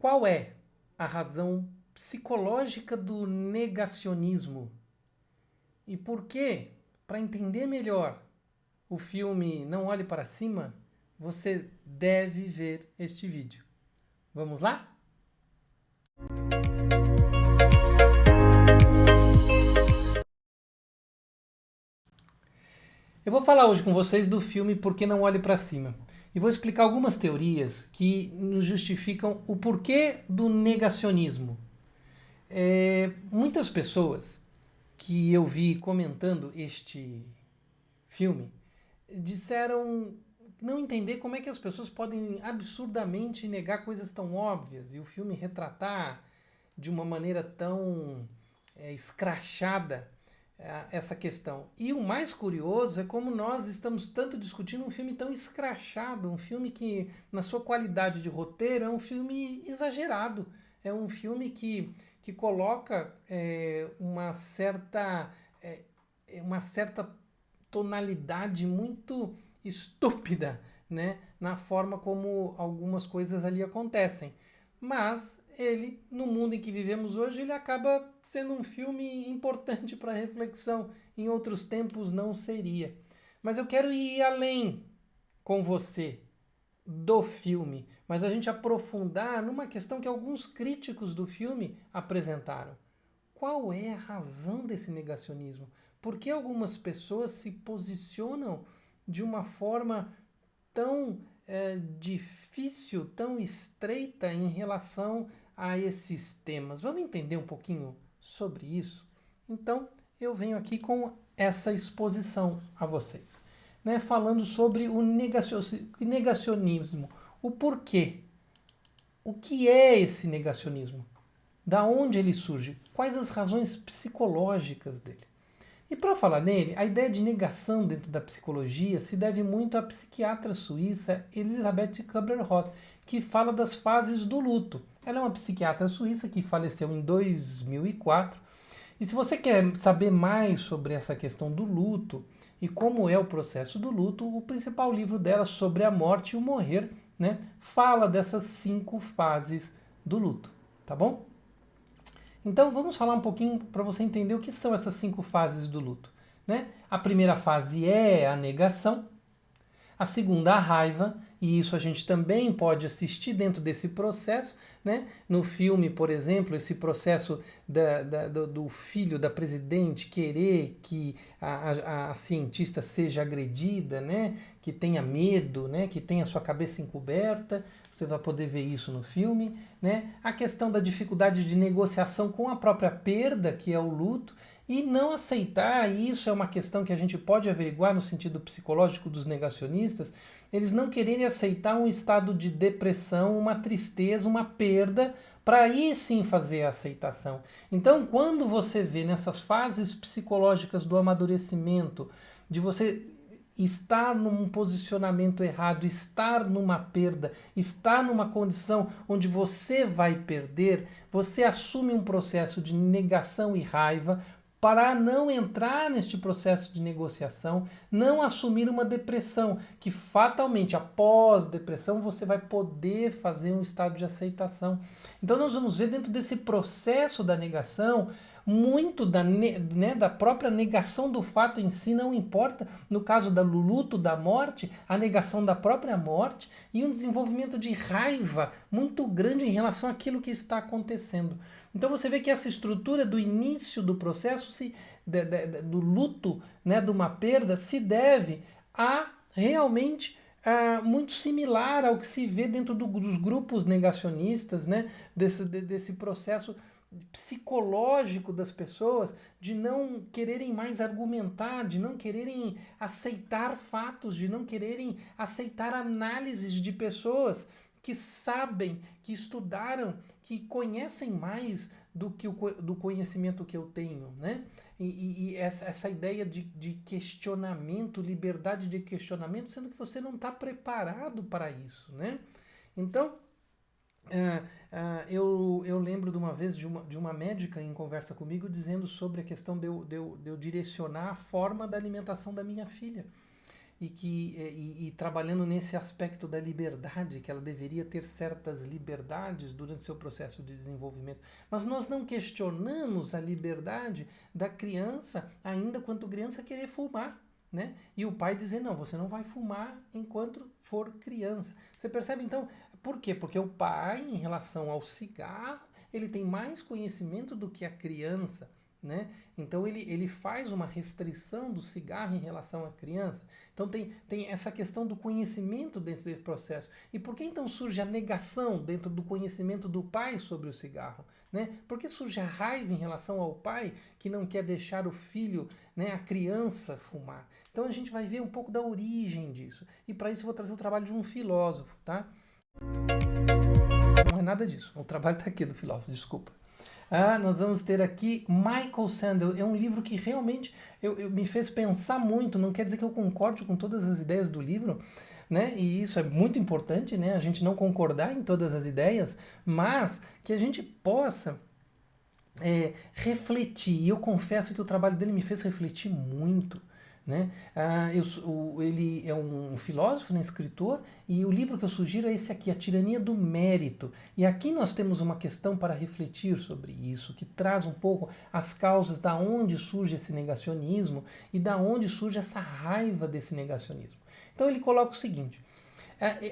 Qual é a razão psicológica do negacionismo? E por que, para entender melhor o filme Não Olhe Para Cima, você deve ver este vídeo. Vamos lá? Eu vou falar hoje com vocês do filme Por que Não Olhe Para Cima. E vou explicar algumas teorias que nos justificam o porquê do negacionismo. Muitas pessoas que eu vi comentando este filme disseram não entender como é que as pessoas podem absurdamente negar coisas tão óbvias e o filme retratar de uma maneira tão escrachada essa questão. E o mais curioso é como nós estamos tanto discutindo um filme tão escrachado, um filme que, na sua qualidade de roteiro, é um filme exagerado. É um filme que coloca uma certa tonalidade muito estúpida, né, na forma como algumas coisas ali acontecem. Mas ele, no mundo em que vivemos hoje, ele acaba sendo um filme importante para reflexão. Em outros tempos não seria. Mas eu quero ir além com você do filme, mas a gente aprofundar numa questão que alguns críticos do filme apresentaram. Qual é a razão desse negacionismo? Por que algumas pessoas se posicionam de uma forma tão difícil, tão estreita em relação a esses temas? Vamos entender um pouquinho sobre isso? Então, eu venho aqui com essa exposição a vocês, né, falando sobre o negacionismo, o porquê. O que é esse negacionismo? Da onde ele surge? Quais as razões psicológicas dele? E para falar nele, a ideia de negação dentro da psicologia se deve muito à psiquiatra suíça Elisabeth Kübler-Ross, que fala das fases do luto. Ela é uma psiquiatra suíça que faleceu em 2004. E se você quer saber mais sobre essa questão do luto e como é o processo do luto, o principal livro dela, Sobre a Morte e o Morrer, né, fala dessas 5 fases do luto, tá bom? Então vamos falar um pouquinho para você entender o que são essas 5 fases do luto, né? A primeira fase é a negação, a segunda a raiva, e isso a gente também pode assistir dentro desse processo, né? No filme, por exemplo, esse processo do filho da presidente querer que a cientista seja agredida, né? Que tenha medo, né? Que tenha sua cabeça encoberta. Você vai poder ver isso no filme, né? A questão da dificuldade de negociação com a própria perda, que é o luto, e não aceitar, isso é uma questão que a gente pode averiguar no sentido psicológico dos negacionistas, eles não quererem aceitar um estado de depressão, uma tristeza, uma perda, para aí sim fazer a aceitação. Então, quando você vê nessas fases psicológicas do amadurecimento, de você estar num posicionamento errado, estar numa perda, estar numa condição onde você vai perder, você assume um processo de negação e raiva para não entrar neste processo de negociação, não assumir uma depressão, que fatalmente após depressão você vai poder fazer um estado de aceitação. Então nós vamos ver dentro desse processo da negação muito da própria negação do fato em si, não importa, no caso do luto, da morte, a negação da própria morte e um desenvolvimento de raiva muito grande em relação àquilo que está acontecendo. Então você vê que essa estrutura do início do processo, do luto, né, de uma perda, se deve a realmente muito similar ao que se vê dentro dos grupos negacionistas, né, desse processo psicológico das pessoas de não quererem mais argumentar, de não quererem aceitar fatos, de não quererem aceitar análises de pessoas que sabem, que estudaram, que conhecem mais do conhecimento que eu tenho, né? E essa ideia de questionamento, liberdade de questionamento, sendo que você não está preparado para isso, né? Então, eu lembro de uma vez de uma médica em conversa comigo dizendo sobre a questão de eu direcionar a forma da alimentação da minha filha. e trabalhando nesse aspecto da liberdade, que ela deveria ter certas liberdades durante seu processo de desenvolvimento. Mas nós não questionamos a liberdade da criança, ainda quando criança, querer fumar. Né? E o pai dizer, não, você não vai fumar enquanto for criança. Você percebe então, por quê? Porque o pai, em relação ao cigarro, ele tem mais conhecimento do que a criança. Né? Então ele faz uma restrição do cigarro em relação à criança. Então tem essa questão do conhecimento dentro desse processo. E por que então surge a negação dentro do conhecimento do pai sobre o cigarro? Né? Por que surge a raiva em relação ao pai que não quer deixar o filho, né, a criança, fumar? Então a gente vai ver um pouco da origem disso. E para isso eu vou trazer o trabalho de um filósofo. Tá? Não é nada disso. O trabalho está aqui do filósofo, desculpa. Nós vamos ter aqui Michael Sandel. É um livro que realmente me fez pensar muito. Não quer dizer que eu concorde com todas as ideias do livro, né? E isso é muito importante, né? A gente não concordar em todas as ideias, mas que a gente possa refletir. E eu confesso que o trabalho dele me fez refletir muito. Né? Ele é um filósofo, né, escritor, e o livro que eu sugiro é esse aqui, A Tirania do Mérito. E aqui nós temos uma questão para refletir sobre isso, que traz um pouco as causas da onde surge esse negacionismo e da onde surge essa raiva desse negacionismo. Então ele coloca o seguinte: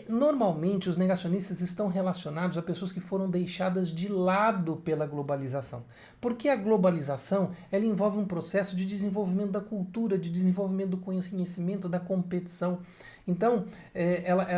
normalmente os negacionistas estão relacionados a pessoas que foram deixadas de lado pela globalização. Porque a globalização ela envolve um processo de desenvolvimento da cultura, de desenvolvimento do conhecimento, da competição. Então,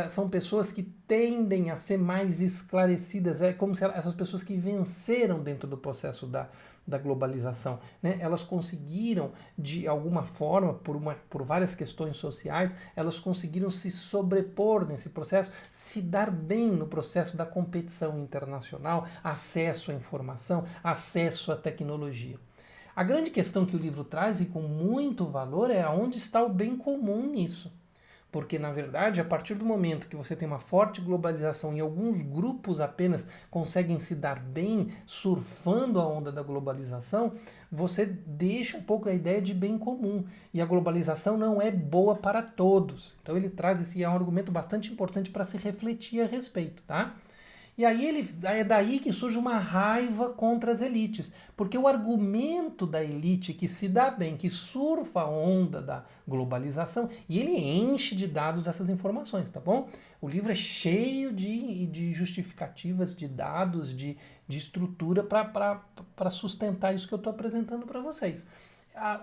são pessoas que tendem a ser mais esclarecidas, é como se essas pessoas que venceram dentro do processo da globalização, né? Elas conseguiram, de alguma forma, por várias questões sociais, elas conseguiram se sobrepor nesse processo, se dar bem no processo da competição internacional, acesso à informação, acesso à tecnologia. A grande questão que o livro traz, e com muito valor, é onde está o bem comum nisso. Porque, na verdade, a partir do momento que você tem uma forte globalização e alguns grupos apenas conseguem se dar bem surfando a onda da globalização, você deixa um pouco a ideia de bem comum. E a globalização não é boa para todos. Então ele traz esse argumento bastante importante para se refletir a respeito, tá? E aí é daí que surge uma raiva contra as elites, porque o argumento da elite que se dá bem, que surfa a onda da globalização, e ele enche de dados essas informações, tá bom? O livro é cheio de justificativas, de dados, de estrutura para sustentar isso que eu estou apresentando para vocês.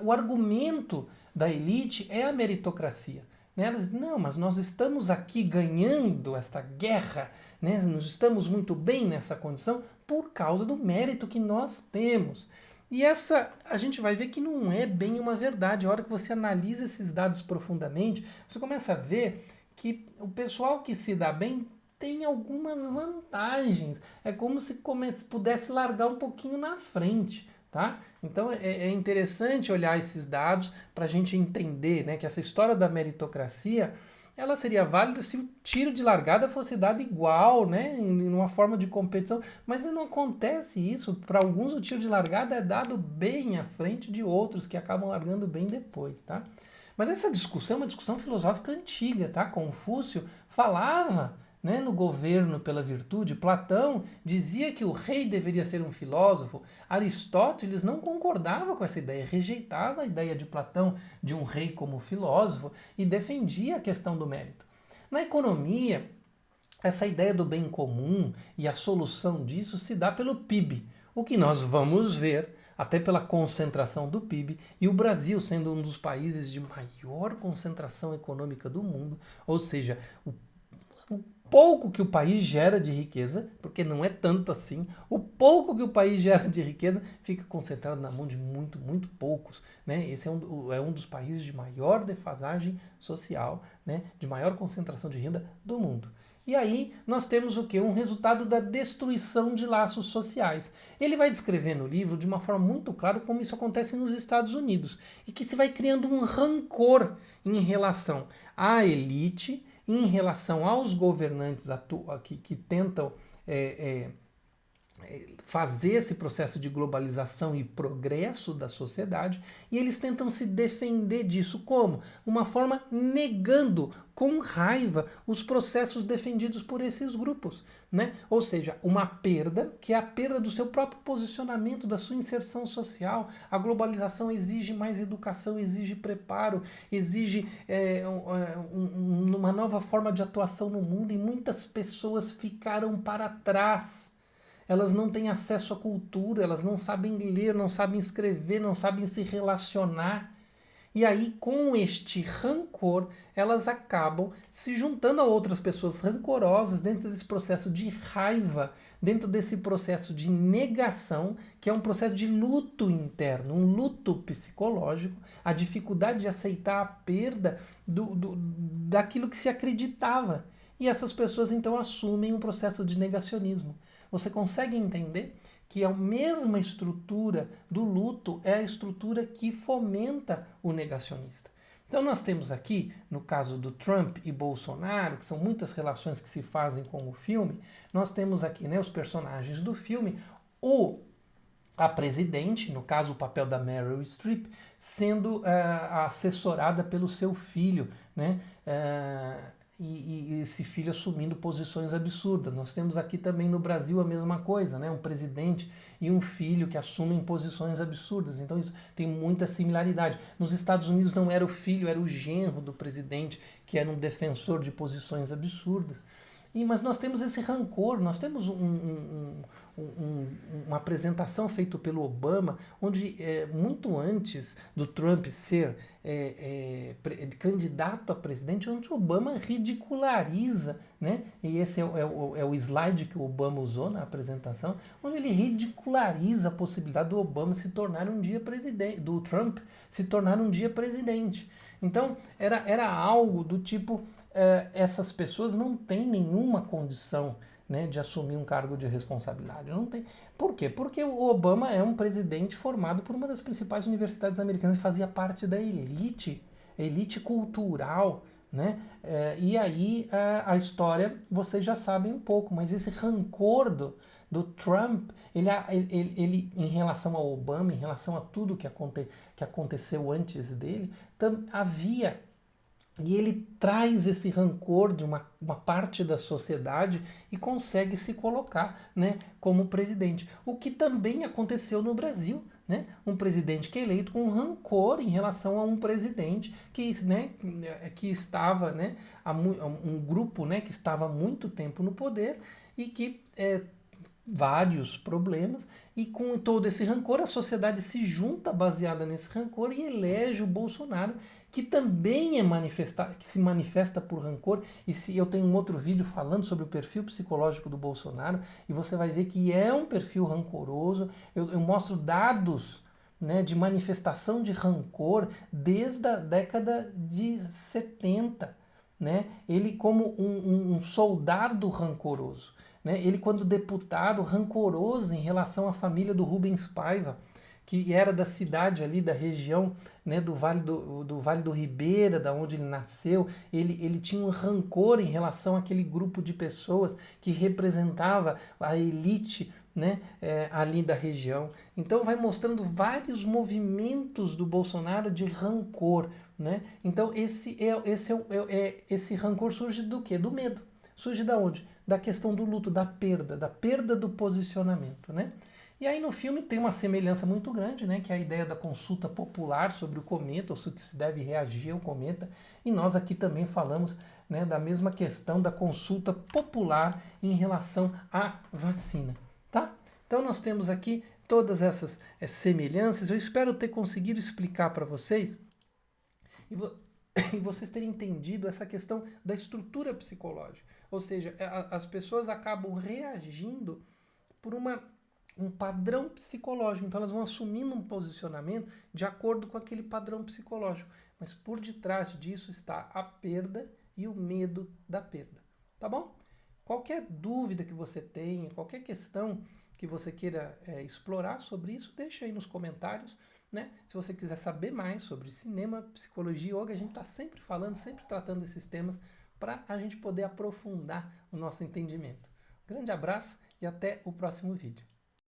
O argumento da elite é a meritocracia. Elas dizem, não, mas nós estamos aqui ganhando esta guerra, né? Nós estamos muito bem nessa condição por causa do mérito que nós temos. E a gente vai ver que não é bem uma verdade. A hora que você analisa esses dados profundamente, você começa a ver que o pessoal que se dá bem tem algumas vantagens. É como se pudesse largar um pouquinho na frente. Tá? Então é interessante olhar esses dados para a gente entender, né, que essa história da meritocracia ela seria válida se o tiro de largada fosse dado igual, né, em uma forma de competição, mas não acontece isso. Para alguns o tiro de largada é dado bem à frente de outros que acabam largando bem depois. Tá? Mas essa discussão é uma discussão filosófica antiga. Tá? Confúcio falava, né, no governo pela virtude. Platão dizia que o rei deveria ser um filósofo. Aristóteles não concordava com essa ideia, rejeitava a ideia de Platão de um rei como filósofo e defendia a questão do mérito. Na economia, essa ideia do bem comum e a solução disso se dá pelo PIB, o que nós vamos ver até pela concentração do PIB, e o Brasil sendo um dos países de maior concentração econômica do mundo, ou seja, o pouco que o país gera de riqueza, porque não é tanto assim, o pouco que o país gera de riqueza fica concentrado na mão de muito poucos. Né? Esse é um dos países de maior defasagem social, né? De maior concentração de renda do mundo. E aí nós temos o quê? Um resultado da destruição de laços sociais. Ele vai descrever no livro de uma forma muito clara como isso acontece nos Estados Unidos, e que se vai criando um rancor em relação à elite, em relação aos governantes que tentam fazer esse processo de globalização e progresso da sociedade, e eles tentam se defender disso como? Uma forma negando com raiva os processos defendidos por esses grupos, né? Ou seja, uma perda, que é a perda do seu próprio posicionamento, da sua inserção social. A globalização exige mais educação, exige preparo, exige uma nova forma de atuação no mundo, e muitas pessoas ficaram para trás. Elas não têm acesso à cultura, elas não sabem ler, não sabem escrever, não sabem se relacionar. E aí, com este rancor, elas acabam se juntando a outras pessoas rancorosas dentro desse processo de raiva, dentro desse processo de negação, que é um processo de luto interno, um luto psicológico, a dificuldade de aceitar a perda daquilo que se acreditava. E essas pessoas então assumem um processo de negacionismo. Você consegue entender que a mesma estrutura do luto é a estrutura que fomenta o negacionista. Então nós temos aqui, no caso do Trump e Bolsonaro, que são muitas relações que se fazem com o filme, nós temos aqui, né, os personagens do filme, a presidente, no caso o papel da Meryl Streep, sendo assessorada pelo seu filho, né? E esse filho assumindo posições absurdas. Nós temos aqui também no Brasil a mesma coisa, né? Um presidente e um filho que assumem posições absurdas. Então isso tem muita similaridade. Nos Estados Unidos não era o filho, era o genro do presidente, que era um defensor de posições absurdas. Mas nós temos esse rancor, nós temos uma apresentação feita pelo Obama, onde muito antes do Trump ser candidato a presidente, onde o Obama ridiculariza, né? E esse é o slide que o Obama usou na apresentação, onde ele ridiculariza a possibilidade do Obama se tornar um dia presidente, do Trump se tornar um dia presidente. Então era algo do tipo, essas pessoas não têm nenhuma condição, né, de assumir um cargo de responsabilidade. Não tem. Por quê? Porque o Obama é um presidente formado por uma das principais universidades americanas e fazia parte da elite cultural, né? E aí a história vocês já sabem um pouco, mas esse rancor do Trump, ele em relação ao Obama, em relação a tudo que aconteceu antes dele, havia. E ele traz esse rancor de uma parte da sociedade e consegue se colocar, né, como presidente. O que também aconteceu no Brasil, né? Um presidente que é eleito com rancor em relação a um presidente que estava, né, um grupo, né, que estava há muito tempo no poder e que vários problemas, e com todo esse rancor a sociedade se junta baseada nesse rancor e elege o Bolsonaro, que também que se manifesta por rancor. E se eu tenho um outro vídeo falando sobre o perfil psicológico do Bolsonaro, e você vai ver que é um perfil rancoroso. Eu mostro dados, né, de manifestação de rancor desde a década de 70, né? Ele como um soldado rancoroso, né? Ele, quando deputado, rancoroso em relação à família do Rubens Paiva, que era da cidade ali, da região, né, do Vale do Ribeira, da onde ele nasceu. Ele tinha um rancor em relação àquele grupo de pessoas que representava a elite, né, ali da região. Então vai mostrando vários movimentos do Bolsonaro de rancor, né? Então esse rancor surge do quê? Do medo. Surge da onde? Da questão do luto, da perda do posicionamento, né? E aí no filme tem uma semelhança muito grande, né, que é a ideia da consulta popular sobre o cometa, ou se se deve reagir ao cometa. E nós aqui também falamos, né, da mesma questão da consulta popular em relação à vacina, tá? Então nós temos aqui todas essas semelhanças. Eu espero ter conseguido explicar para vocês e vocês terem entendido essa questão da estrutura psicológica. Ou seja, as pessoas acabam reagindo por um padrão psicológico. Então elas vão assumindo um posicionamento de acordo com aquele padrão psicológico. Mas por detrás disso está a perda e o medo da perda. Tá bom? Qualquer dúvida que você tenha, qualquer questão que você queira explorar sobre isso, deixa aí nos comentários, né? Se você quiser saber mais sobre cinema, psicologia e yoga, a gente está sempre falando, sempre tratando esses temas para a gente poder aprofundar o nosso entendimento. Grande abraço e até o próximo vídeo.